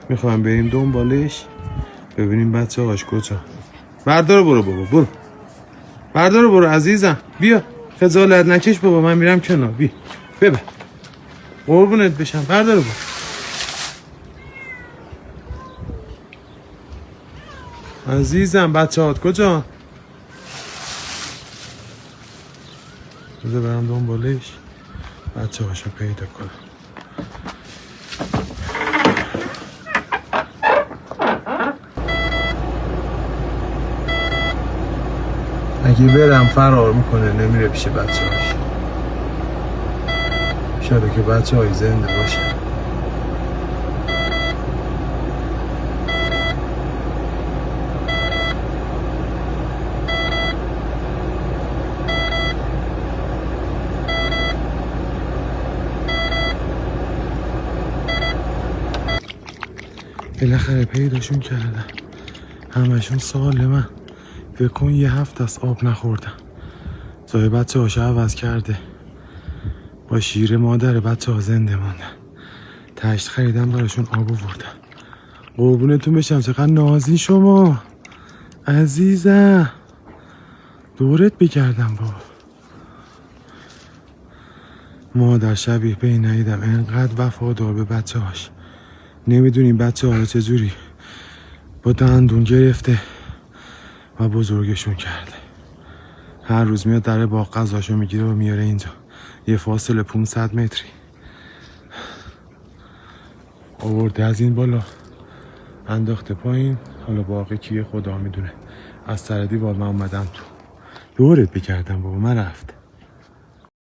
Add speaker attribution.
Speaker 1: میخوایم بریم دنبالش ببینیم بچه هاش کجا. بردار برو بابا، برو بردار برو عزیزم، بیا خجالت نکش بابا، من میرم کنار، بیا ببر قربونت بشم، بردار برو. عزیزم بچه هات کجا؟ بذار برم دنبالش بچه هاشو پیدا کنم. اگه برم فرار میکنه، نمیره پیش بچه هاش. شاید که بچه های زنده باشه. بالاخره پیداشون کردم. همشون سالمن. بکن یه هفته از آب نخوردم. زای بچه هاشو عوض کرده. با شیر مادر بچه ها زنده موندن. تشت خریدم براشون آب آوردم. قربونتون بشم، چقدر نازی شما عزیزم. دورت بگردم بابا. مادر شبیه به این ندیدم، انقدر وفادار به بچه هاش. نمیدونیم بچه ها رو چجوری با دندون گرفته و بزرگشون کرده. هر روز میاد در باغ غذاشو میگیره و میاره اینجا. یه فاصله 500 متری آورده از این بالا انداخته پایین. حالا باقی کیه خدا میدونه. از سر دیوار من اومدم تو. دورت بکردم بابا، من رفت.